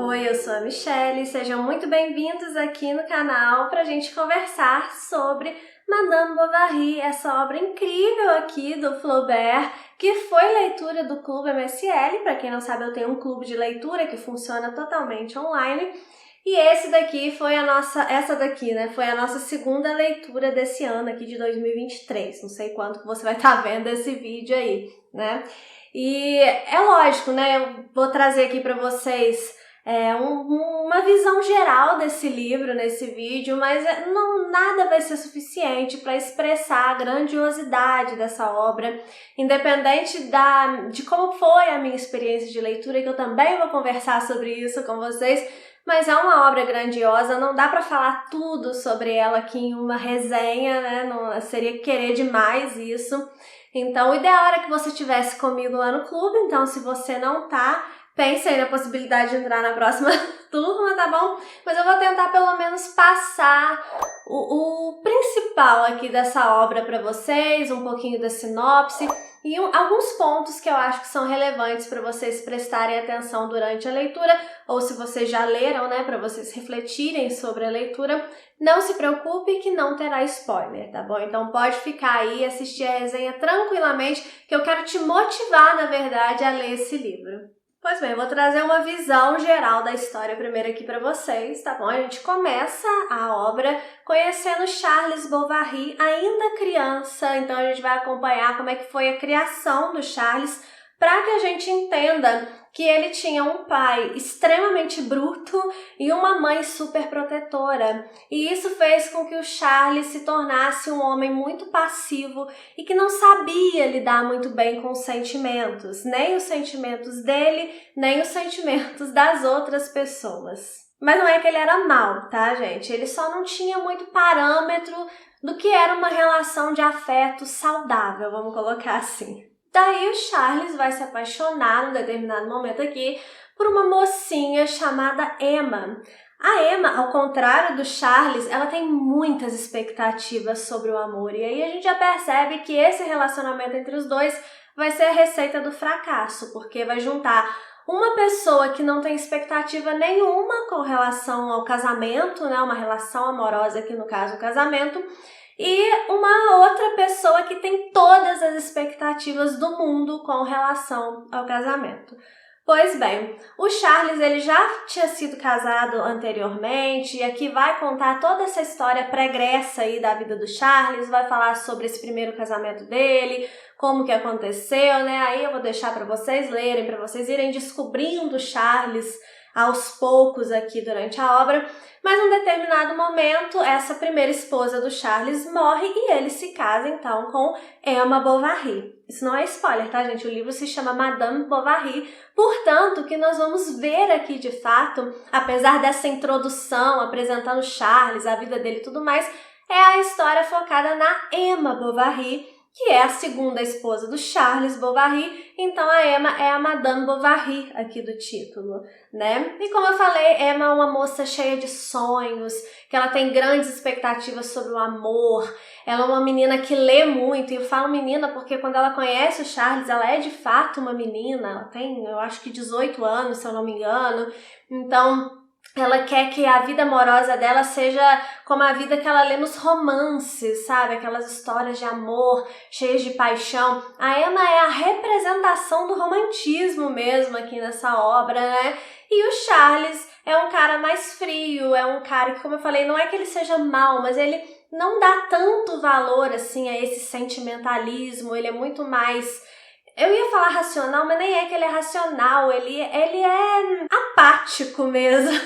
Oi, eu sou a Michelle, sejam muito bem-vindos aqui no canal para a gente conversar sobre Madame Bovary, essa obra incrível aqui do Flaubert, que foi leitura do Clube MSL. Para quem não sabe, eu tenho um clube de leitura que funciona totalmente online. E essa daqui foi a nossa segunda leitura desse ano aqui de 2023. Não sei quando que você vai estar vendo esse vídeo aí, né? E é lógico, né? Eu vou trazer aqui para vocês uma visão geral desse livro nesse vídeo, mas nada vai ser suficiente para expressar a grandiosidade dessa obra, independente de como foi a minha experiência de leitura, que eu também vou conversar sobre isso com vocês. Mas é uma obra grandiosa, não dá para falar tudo sobre ela aqui em uma resenha, né? Não, seria querer demais isso. Então, o ideal era que você estivesse comigo lá no clube. Então, se você não tá, pense aí na possibilidade de entrar na próxima turma, tá bom? Mas eu vou tentar pelo menos passar o principal aqui dessa obra para vocês, um pouquinho da sinopse e alguns pontos que eu acho que são relevantes para vocês prestarem atenção durante a leitura, ou se vocês já leram, né, para vocês refletirem sobre a leitura. Não se preocupe que não terá spoiler, tá bom? Então pode ficar aí e assistir a resenha tranquilamente, que eu quero te motivar, na verdade, a ler esse livro. Pois bem, eu vou trazer uma visão geral da história primeiro aqui para vocês, tá bom? A gente começa a obra conhecendo Charles Bovary ainda criança, então a gente vai acompanhar como é que foi a criação do Charles, para que a gente entenda que ele tinha um pai extremamente bruto e uma mãe super protetora. E isso fez com que o Charles se tornasse um homem muito passivo e que não sabia lidar muito bem com os sentimentos, nem os sentimentos dele, nem os sentimentos das outras pessoas. Mas não é que ele era mau, tá, gente? Ele só não tinha muito parâmetro do que era uma relação de afeto saudável, vamos colocar assim. Daí o Charles vai se apaixonar num determinado momento aqui por uma mocinha chamada Emma. A Emma, ao contrário do Charles, ela tem muitas expectativas sobre o amor. E aí a gente já percebe que esse relacionamento entre os dois vai ser a receita do fracasso, porque vai juntar uma pessoa que não tem expectativa nenhuma com relação ao casamento, né, uma relação amorosa aqui no caso o casamento, e uma outra pessoa que tem todas as expectativas do mundo com relação ao casamento. Pois bem, o Charles ele já tinha sido casado anteriormente e aqui vai contar toda essa história pregressa aí da vida do Charles, vai falar sobre esse primeiro casamento dele, como que aconteceu, né? Aí eu vou deixar para vocês lerem, para vocês irem descobrindo o Charles aos poucos aqui durante a obra. Mas num determinado momento, essa primeira esposa do Charles morre e ele se casa então com Emma Bovary. Isso não é spoiler, tá, gente? O livro se chama Madame Bovary, portanto, o que nós vamos ver aqui de fato, apesar dessa introdução apresentando Charles, a vida dele e tudo mais, é a história focada na Emma Bovary, que é a segunda esposa do Charles Bovary. Então a Emma é a Madame Bovary aqui do título, né? E como eu falei, Emma é uma moça cheia de sonhos, que ela tem grandes expectativas sobre o amor, ela é uma menina que lê muito, e eu falo menina porque quando ela conhece o Charles, ela é de fato uma menina, ela tem, eu acho que 18 anos, se eu não me engano, então ela quer que a vida amorosa dela seja como a vida que ela lê nos romances, sabe? Aquelas histórias de amor, cheias de paixão. A Emma é a representação do romantismo mesmo aqui nessa obra, né? E o Charles é um cara mais frio, é um cara que, como eu falei, não é que ele seja mau, mas ele não dá tanto valor, assim, a esse sentimentalismo. Ele é muito mais... Eu ia falar racional, mas nem é que ele é racional, ele é apático mesmo,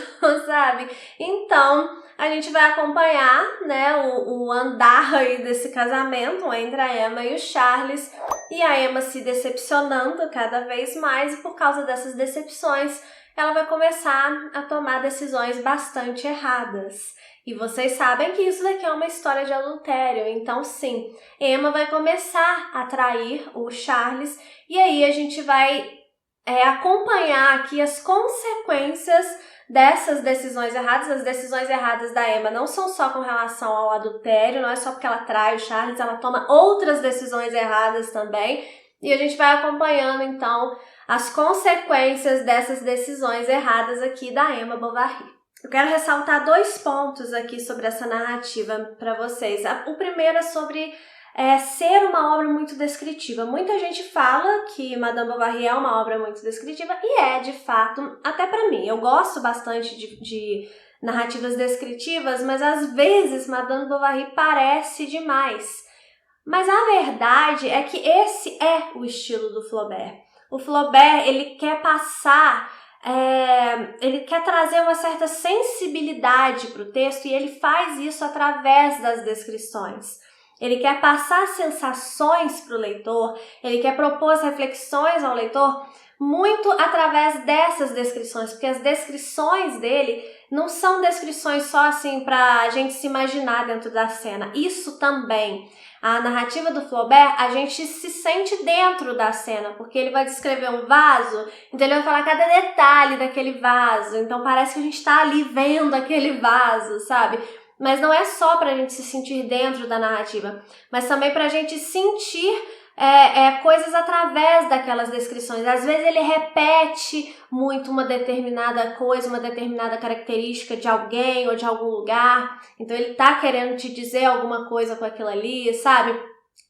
sabe? Então, a gente vai acompanhar, né, o andar aí desse casamento entre a Emma e o Charles, e a Emma se decepcionando cada vez mais, e por causa dessas decepções, ela vai começar a tomar decisões bastante erradas. E vocês sabem que isso daqui é uma história de adultério, então sim, Emma vai começar a trair o Charles e aí a gente vai acompanhar aqui as consequências dessas decisões erradas. As decisões erradas da Emma não são só com relação ao adultério, não é só porque ela trai o Charles, ela toma outras decisões erradas também. e a gente vai acompanhando, então, as consequências dessas decisões erradas aqui da Emma Bovary. Eu quero ressaltar 2 pontos aqui sobre essa narrativa para vocês. O primeiro é sobre ser uma obra muito descritiva. Muita gente fala que Madame Bovary é uma obra muito descritiva, e é, de fato, até para mim. Eu gosto bastante de narrativas descritivas, mas às vezes Madame Bovary parece demais. Mas a verdade é que esse é o estilo do Flaubert. O Flaubert, ele quer passar, ele quer trazer uma certa sensibilidade para o texto, e ele faz isso através das descrições. Ele quer passar sensações para o leitor, ele quer propor reflexões ao leitor muito através dessas descrições, porque as descrições dele não são descrições só assim para a gente se imaginar dentro da cena. Isso também. A narrativa do Flaubert, a gente se sente dentro da cena, porque ele vai descrever um vaso, então ele vai falar cada detalhe daquele vaso, então parece que a gente está ali vendo aquele vaso, sabe? Mas não é só para a gente se sentir dentro da narrativa, mas também para a gente sentir coisas através daquelas descrições. Às vezes ele repete muito uma determinada coisa, uma determinada característica de alguém ou de algum lugar, então ele tá querendo te dizer alguma coisa com aquilo ali, sabe?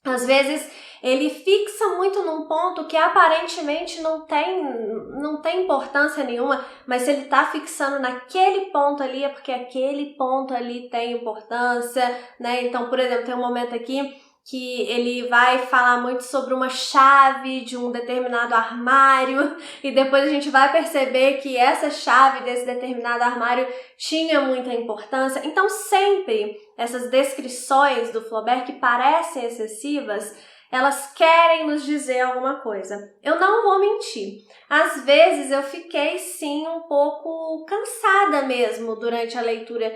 Às vezes ele fixa muito num ponto que aparentemente não tem importância nenhuma, mas se ele tá fixando naquele ponto ali é porque aquele ponto ali tem importância, né? Então, por exemplo, tem um momento aqui que ele vai falar muito sobre uma chave de um determinado armário, e depois a gente vai perceber que essa chave desse determinado armário tinha muita importância. Então sempre essas descrições do Flaubert que parecem excessivas, elas querem nos dizer alguma coisa. Eu não vou mentir, às vezes eu fiquei sim um pouco cansada mesmo durante a leitura,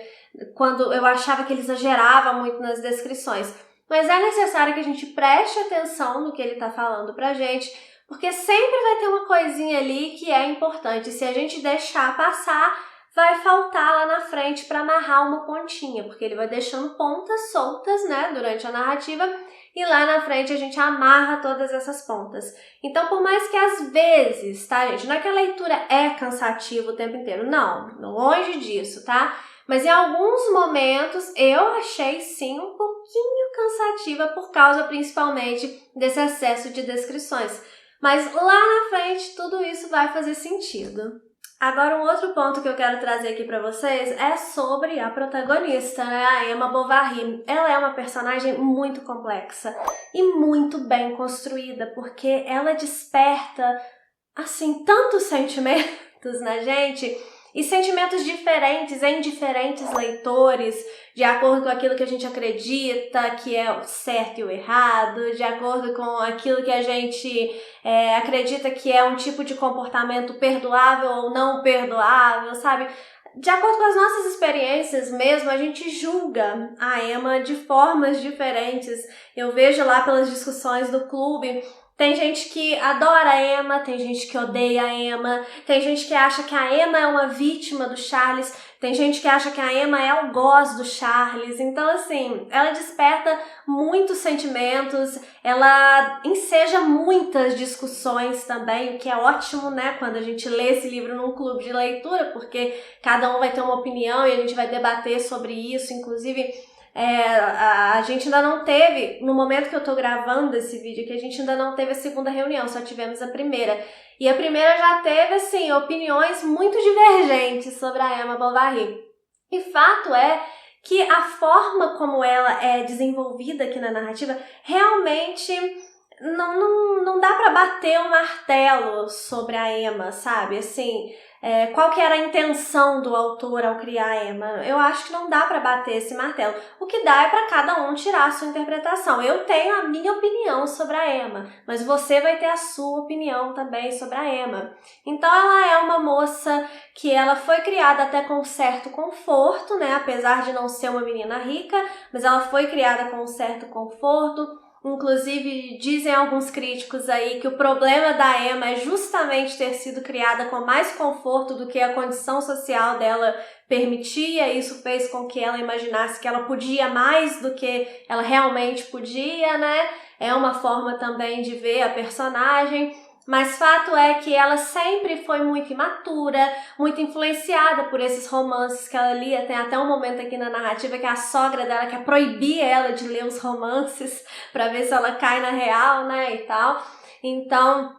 quando eu achava que ele exagerava muito nas descrições. Mas é necessário que a gente preste atenção no que ele está falando pra gente, porque sempre vai ter uma coisinha ali que é importante. Se a gente deixar passar, vai faltar lá na frente para amarrar uma pontinha, porque ele vai deixando pontas soltas, né, durante a narrativa, e lá na frente a gente amarra todas essas pontas. Então, por mais que às vezes, tá, gente, não é que a leitura é cansativa o tempo inteiro, não, longe disso, tá? Mas em alguns momentos eu achei sim um pouquinho cansativa por causa principalmente desse excesso de descrições. Mas lá na frente tudo isso vai fazer sentido. Agora, um outro ponto que eu quero trazer aqui para vocês é sobre a protagonista, né? A Emma Bovary. Ela é uma personagem muito complexa e muito bem construída, porque ela desperta, assim, tantos sentimentos na gente, e sentimentos diferentes em diferentes leitores, de acordo com aquilo que a gente acredita que é o certo e o errado, de acordo com aquilo que a gente acredita que é um tipo de comportamento perdoável ou não perdoável, sabe? De acordo com as nossas experiências mesmo, a gente julga a Emma de formas diferentes. Eu vejo lá pelas discussões do clube, tem gente que adora a Emma, tem gente que odeia a Emma, tem gente que acha que a Emma é uma vítima do Charles, tem gente que acha que a Emma é o algoz do Charles. Então, assim, ela desperta muitos sentimentos, ela enseja muitas discussões também, o que é ótimo, né, quando a gente lê esse livro num clube de leitura, porque cada um vai ter uma opinião e a gente vai debater sobre isso. Inclusive, a gente ainda não teve, no momento que eu tô gravando esse vídeo aqui, a gente ainda não teve a segunda reunião, só tivemos a primeira. E a primeira já teve, assim, opiniões muito divergentes sobre a Emma Bovary. E fato é que a forma como ela é desenvolvida aqui na narrativa realmente não dá pra bater um martelo sobre a Emma, sabe? Assim, qual que era a intenção do autor ao criar a Emma? Eu acho que não dá pra bater esse martelo. O que dá é pra cada um tirar a sua interpretação. Eu tenho a minha opinião sobre a Emma, mas você vai ter a sua opinião também sobre a Emma. Então ela é uma moça que ela foi criada até com um certo conforto, né? Apesar de não ser uma menina rica, mas ela foi criada com um certo conforto. Inclusive, dizem alguns críticos aí que o problema da Emma é justamente ter sido criada com mais conforto do que a condição social dela permitia. Isso fez com que ela imaginasse que ela podia mais do que ela realmente podia, né? é uma forma também de ver a personagem. Mas fato é que ela sempre foi muito imatura, muito influenciada por esses romances que ela lia. Tem até um momento aqui na narrativa que a sogra dela quer proibir ela de ler os romances para ver se ela cai na real, né, e tal. Então,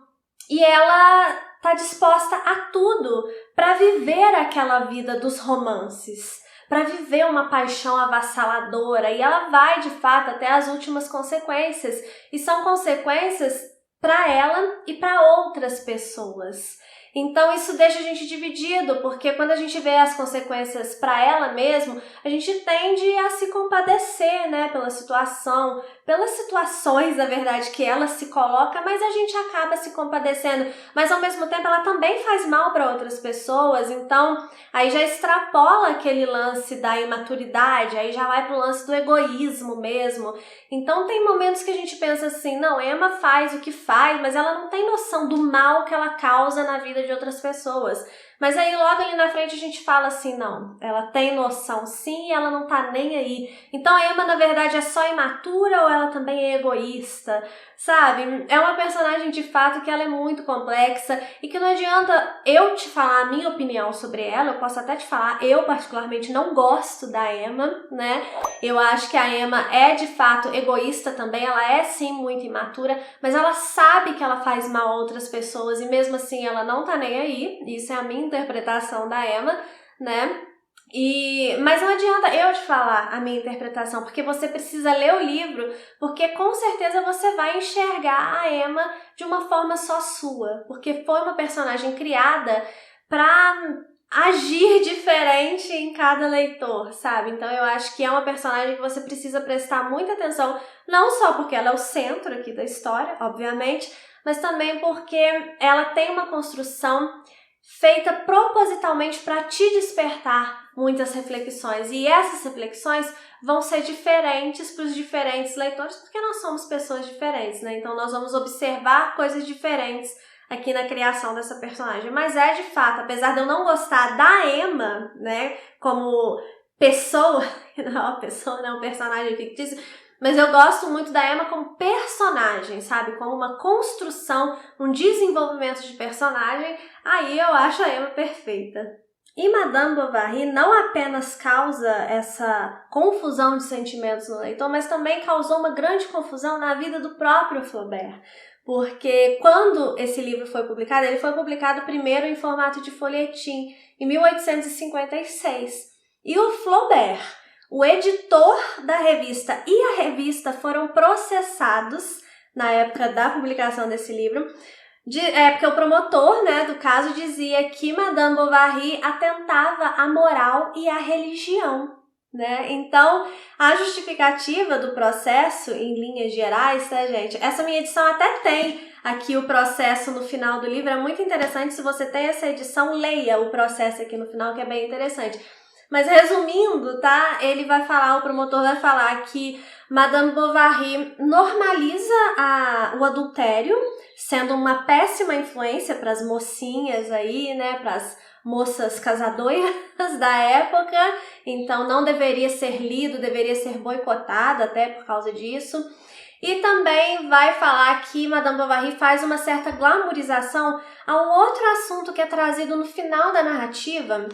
e ela tá disposta a tudo para viver aquela vida dos romances, para viver uma paixão avassaladora, e ela vai de fato até as últimas consequências, e são consequências para ela e para outras pessoas. Então isso deixa a gente dividido, porque quando a gente vê as consequências para ela mesmo, a gente tende a se compadecer, né, pela situação, pelas situações, na verdade, que ela se coloca, mas a gente acaba se compadecendo. Mas ao mesmo tempo ela também faz mal para outras pessoas, então aí já extrapola aquele lance da imaturidade, aí já vai pro lance do egoísmo mesmo. Então tem momentos que a gente pensa assim, não, Emma faz o que faz, mas ela não tem noção do mal que ela causa na vida de outras pessoas. Mas aí logo ali na frente a gente fala assim, não, ela tem noção sim e ela não tá nem aí. Então a Emma na verdade é só imatura ou ela também é egoísta? Sabe? É uma personagem de fato que ela é muito complexa e que não adianta eu te falar a minha opinião sobre ela, eu posso até te falar, eu particularmente não gosto da Emma, né? Eu acho que a Emma é de fato egoísta também, ela é sim muito imatura, mas ela sabe que ela faz mal a outras pessoas e mesmo assim ela não tá nem aí, isso é a minha interpretação da Emma, né? Mas não adianta eu te falar a minha interpretação, porque você precisa ler o livro, porque com certeza você vai enxergar a Emma de uma forma só sua, porque foi uma personagem criada para agir diferente em cada leitor, sabe? Então eu acho que é uma personagem que você precisa prestar muita atenção, não só porque ela é o centro aqui da história, obviamente, mas também porque ela tem uma construção feita propositalmente para te despertar muitas reflexões. E essas reflexões vão ser diferentes para os diferentes leitores, porque nós somos pessoas diferentes, né? Então nós vamos observar coisas diferentes aqui na criação dessa personagem. Mas é de fato, apesar de eu não gostar da Emma, né, como pessoa, não é uma pessoa, não é um personagem fictício, mas eu gosto muito da Emma como personagem, sabe? Como uma construção, um desenvolvimento de personagem. Aí eu acho a Emma perfeita. E Madame Bovary não apenas causa essa confusão de sentimentos no leitor, mas também causou uma grande confusão na vida do próprio Flaubert. Porque quando esse livro foi publicado, ele foi publicado primeiro em formato de folhetim, em 1856. E o Flaubert, o editor da revista e a revista foram processados na época da publicação desse livro, porque o promotor, né, do caso dizia que Madame Bovary atentava à moral e à religião, né? Então, a justificativa do processo, em linhas gerais, tá, gente? Essa minha edição até tem aqui o processo no final do livro, é muito interessante. Se você tem essa edição, leia o processo aqui no final, que é bem interessante. Mas resumindo, tá? O promotor vai falar que Madame Bovary normaliza o adultério, sendo uma péssima influência para as mocinhas aí, né? Para as moças casadoras da época. Então não deveria ser lido, deveria ser boicotado até por causa disso. E também vai falar que Madame Bovary faz uma certa glamourização a um outro assunto que é trazido no final da narrativa,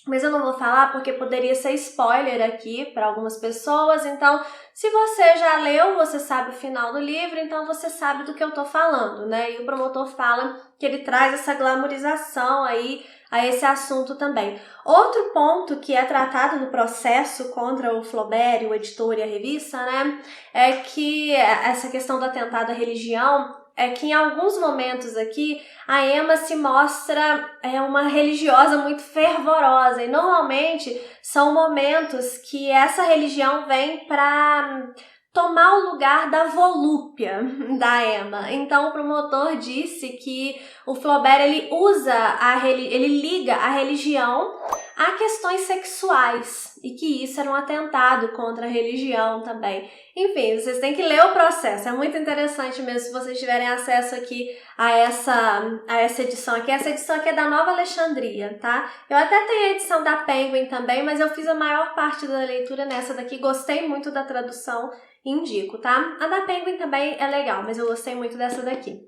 mas eu não vou falar porque poderia ser spoiler aqui para algumas pessoas. Então, se você já leu, você sabe o final do livro, então você sabe do que eu tô falando, né? E o promotor fala que ele traz essa glamourização aí a esse assunto também. Outro ponto que é tratado no processo contra o Flaubert, o editor e a revista, né, é que essa questão do atentado à religião, é que em alguns momentos aqui a Emma se mostra uma religiosa muito fervorosa, e normalmente são momentos que essa religião vem para tomar o lugar da volúpia da Emma. Então o promotor disse que o Flaubert ele liga a religião a questões sexuais e que isso era um atentado contra a religião também. Enfim, vocês têm que ler o processo, é muito interessante mesmo se vocês tiverem acesso aqui a essa edição aqui. Essa edição aqui é da Nova Alexandria, tá? Eu até tenho a edição da Penguin também, mas eu fiz a maior parte da leitura nessa daqui, gostei muito da tradução indico, tá? A da Penguin também é legal, mas eu gostei muito dessa daqui.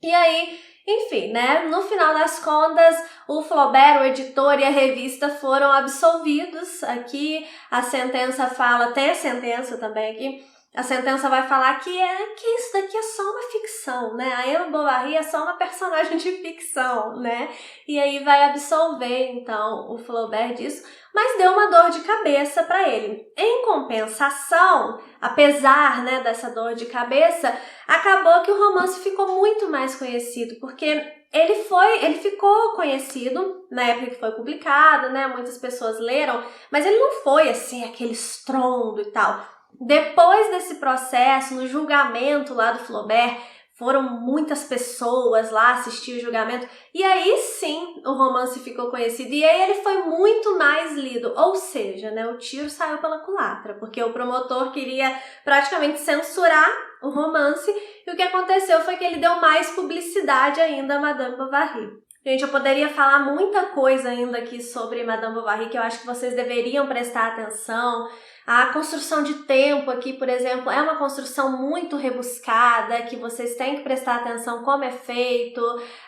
E aí, enfim, né? No final das contas, o Flaubert, o editor e a revista foram absolvidos. Aqui a sentença fala, tem a sentença também aqui, a sentença vai falar que isso daqui é só uma ficção, né? A Emma Bovary é só uma personagem de ficção, né? E aí vai absolver, então, o Flaubert disso, mas deu uma dor de cabeça para ele. Em compensação, apesar, né, dessa dor de cabeça, acabou que o romance ficou muito mais conhecido, porque ele ficou conhecido na época que foi publicado, né? Muitas pessoas leram, mas ele não foi assim aquele estrondo e tal. Depois desse processo, no julgamento lá do Flaubert, foram muitas pessoas lá assistir o julgamento, e aí sim o romance ficou conhecido, e aí ele foi muito mais lido, ou seja, né, o tiro saiu pela culatra, porque o promotor queria praticamente censurar o romance, e o que aconteceu foi que ele deu mais publicidade ainda a Madame Bovary. Gente, eu poderia falar muita coisa ainda aqui sobre Madame Bovary, que eu acho que vocês deveriam prestar atenção. A construção de tempo aqui, por exemplo, é uma construção muito rebuscada, que vocês têm que prestar atenção como é feito.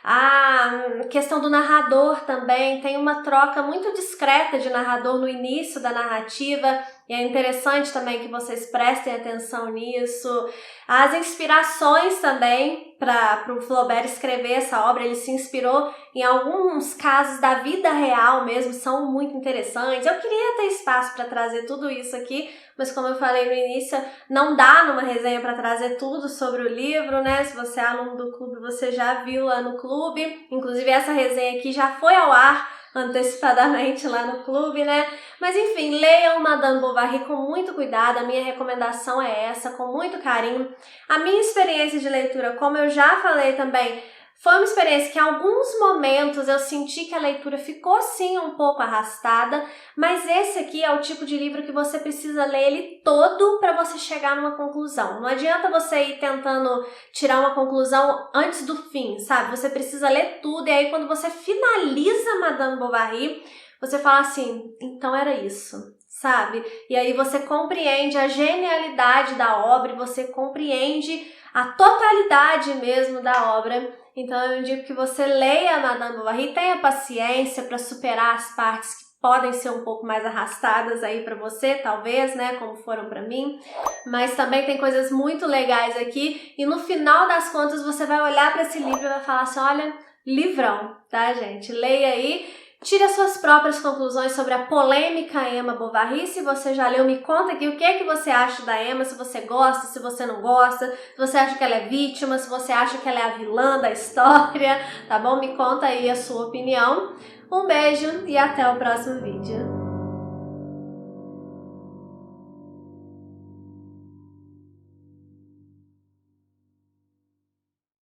A questão do narrador também, tem uma troca muito discreta de narrador no início da narrativa, e é interessante também que vocês prestem atenção nisso. As inspirações também para o Flaubert escrever essa obra, ele se inspirou em alguns casos da vida real mesmo, são muito interessantes. Eu queria ter espaço para trazer tudo isso aqui, mas como eu falei no início, não dá numa resenha para trazer tudo sobre o livro, né? Se você é aluno do clube, você já viu lá no clube. Inclusive essa resenha aqui já foi ao ar antecipadamente lá no clube, né? Mas enfim, leiam Madame Bovary com muito cuidado, a minha recomendação é essa, com muito carinho. A minha experiência de leitura, como eu já falei também, foi uma experiência que em alguns momentos eu senti que a leitura ficou sim um pouco arrastada, mas esse aqui é o tipo de livro que você precisa ler ele todo para você chegar numa conclusão. Não adianta você ir tentando tirar uma conclusão antes do fim, sabe? Você precisa ler tudo e aí quando você finaliza Madame Bovary, você fala assim, então era isso, sabe? E aí você compreende a genialidade da obra, você compreende a totalidade mesmo da obra. Então eu digo que você leia Madame Bovary, tenha paciência para superar as partes que podem ser um pouco mais arrastadas aí para você, talvez, né, como foram para mim, mas também tem coisas muito legais aqui e no final das contas você vai olhar para esse livro e vai falar assim, olha, livrão, tá, gente? Leia aí. Tire as suas próprias conclusões sobre a polêmica Emma Bovary. Se você já leu, me conta aqui o que é que você acha da Emma, se você gosta, se você não gosta, se você acha que ela é vítima, se você acha que ela é a vilã da história, tá bom? Me conta aí a sua opinião. Um beijo e até o próximo vídeo.